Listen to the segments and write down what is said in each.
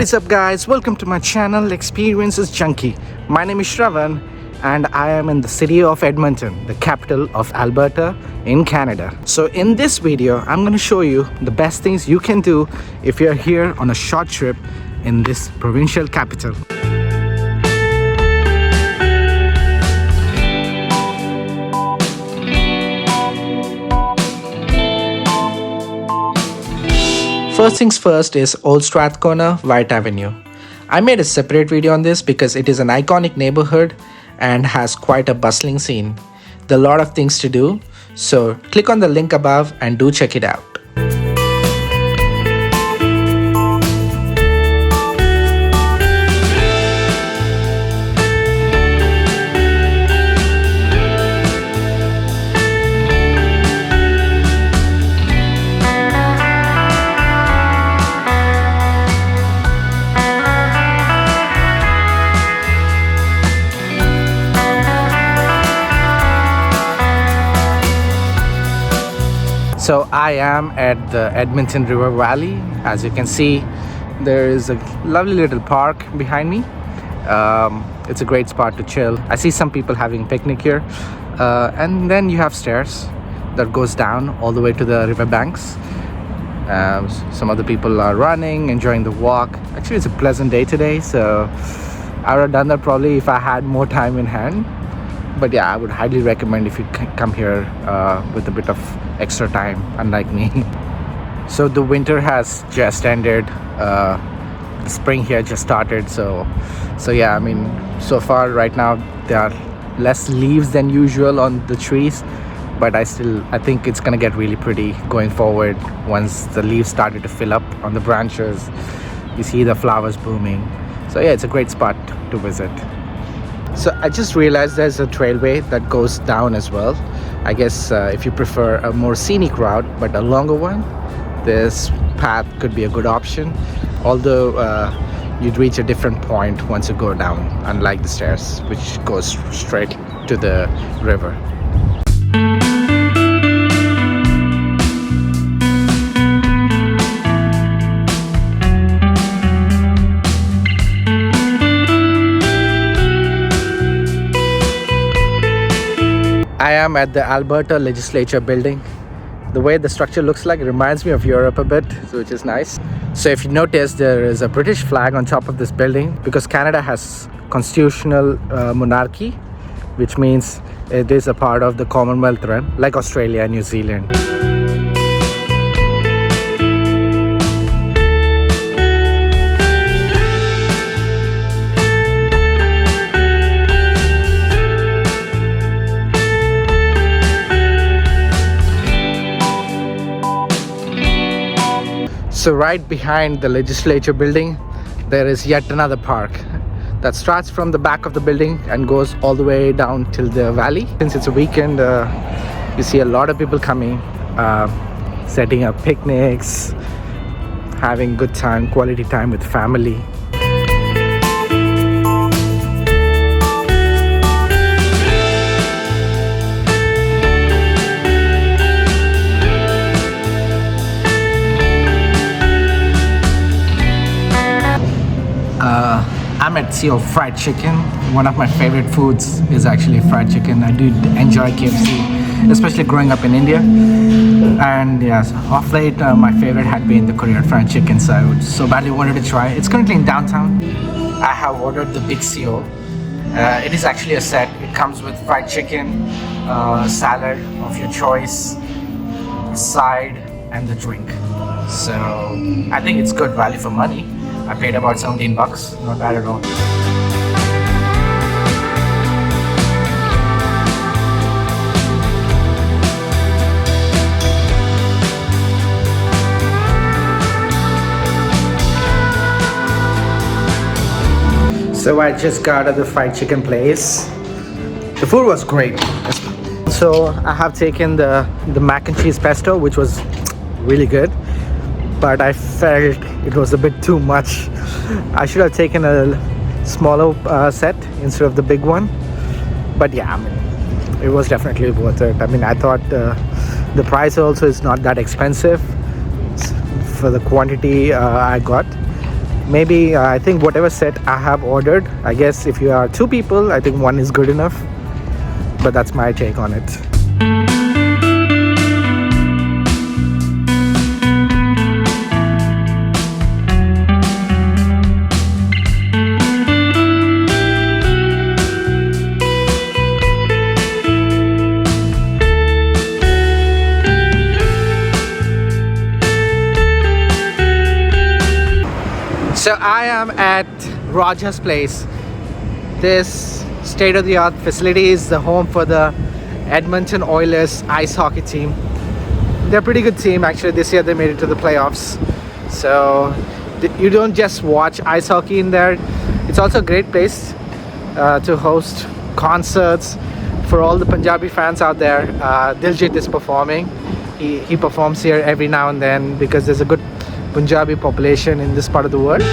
What is up, guys? Welcome to my channel Experiences Junkie. My name is Shravan and I am in the city of Edmonton, the capital of Alberta in Canada. So in this video I'm going to show you the best things you can do if you're here on a short trip in this provincial capital. First things first is Old Strathcona, White Avenue. I made a separate video on this because it is an iconic neighborhood and has quite a bustling scene. There are a lot of things to do, so click on the link above and do check it out. So I am at the Edmonton River Valley. As you can see, there is a lovely little park behind me. It's a great spot to chill. I see some people having picnic here, and then you have stairs that goes down all the way to the river banks. Some other people are running, enjoying the walk. Actually, it's a pleasant day today, so I would have done that probably if I had more time in hand. But yeah, I would highly recommend if you come here with a bit of extra time, unlike me. So the winter has just ended. The spring here just started. So yeah, I mean, so far right now there are less leaves than usual on the trees, but I think it's gonna get really pretty going forward once the leaves started to fill up on the branches. You see the flowers blooming. So yeah, it's a great spot to visit. So I just realized there's a trailway that goes down as well. I guess if you prefer a more scenic route but a longer one, this path could be a good option. Although you'd reach a different point once you go down, unlike the stairs, which goes straight to the river. I am at the Alberta legislature building. The way the structure looks like, it reminds me of Europe a bit, which is nice. So if you notice, there is a British flag on top of this building because Canada has constitutional monarchy, which means it is a part of the Commonwealth realm, like Australia and New Zealand. So right behind the legislature building, there is yet another park that starts from the back of the building and goes all the way down till the valley. Since it's a weekend, you see a lot of people coming, setting up picnics, having good time, quality time with family. I'm at Seal Fried Chicken. One of my favorite foods is actually fried chicken. I do enjoy KFC, especially growing up in India. And yes, off late, my favorite had been the Korean fried chicken, so I so badly wanted to try. It's currently in downtown. I have ordered the Big Seal. It is actually a set. It comes with fried chicken, salad of your choice, side, and the drink. So I think it's good value for money. I paid about 17 bucks, not bad at all. So I just got at the fried chicken place. The food was great. So I have taken the mac and cheese pesto, which was really good, but I felt it was a bit too much. I should have taken a smaller set instead of the big one. But yeah, I mean, it was definitely worth it. I mean, I thought the price also is not that expensive for the quantity I got. Maybe I think whatever set I have ordered, I guess if you are 2 people, I think 1 is good enough. But that's my take on it. So I am at Rogers Place. This state-of-the-art facility is the home for the Edmonton Oilers ice hockey team. They're a pretty good team actually. This year they made it to the playoffs. So you don't just watch ice hockey in there. It's also a great place to host concerts for all the Punjabi fans out there. Diljit is performing. He performs here every now and then because there's a good Punjabi population in this part of the world.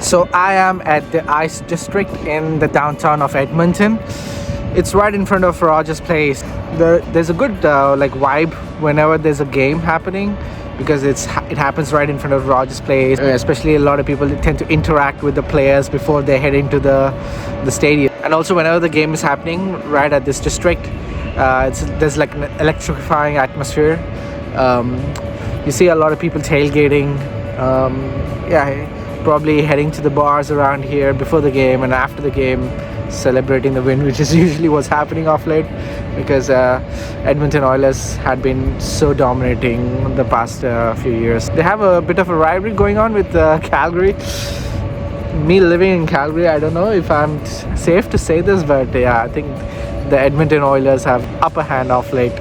So I am at the Ice District in the downtown of Edmonton. It's right in front of Rogers Place. There's a good like vibe whenever there's a game happening because it happens right in front of Rogers Place. Especially a lot of people tend to interact with the players before they head into the stadium. And also whenever the game is happening right at this district, there's like an electrifying atmosphere. You see a lot of people tailgating. Probably heading to the bars around here before the game and after the game, celebrating the win, which is usually what's happening off late because Edmonton Oilers had been so dominating the past few years. They have a bit of a rivalry going on with Calgary. Me living in Calgary, I don't know if I'm safe to say this, but yeah, I think the Edmonton Oilers have upper hand off late.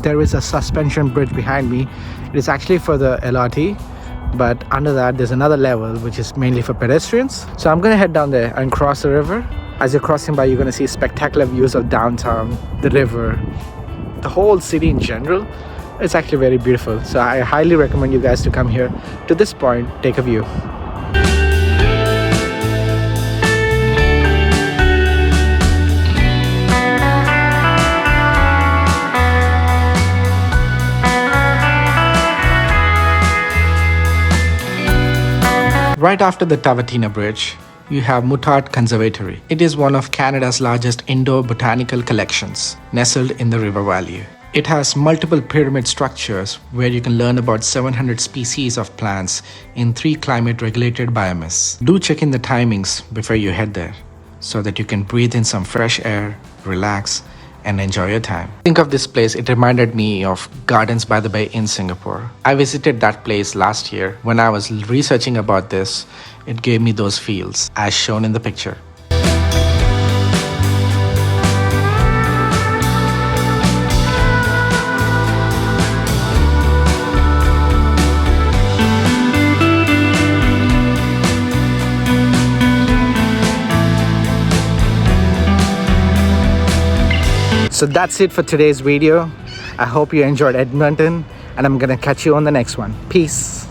There is a suspension bridge behind me. It is actually for the LRT, but under that there's another level which is mainly for pedestrians. So I'm gonna head down there and cross the river. As you're crossing by, you're gonna see spectacular views of downtown, the river, the whole city in general. It's actually very beautiful. So I highly recommend you guys to come here to this point, take a view. Right after the Tawatinâ Bridge, you have Muttart Conservatory. It is one of Canada's largest indoor botanical collections, nestled in the river valley. It has multiple pyramid structures where you can learn about 700 species of plants in 3 climate-regulated biomes. Do check in the timings before you head there so that you can breathe in some fresh air, relax, and enjoy your time. Think of this place, it reminded me of Gardens by the Bay in Singapore. I visited that place last year. When I was researching about this, it gave me those feels, as shown in the picture. So that's it for today's video. I hope you enjoyed Edmonton, and I'm gonna catch you on the next one. Peace.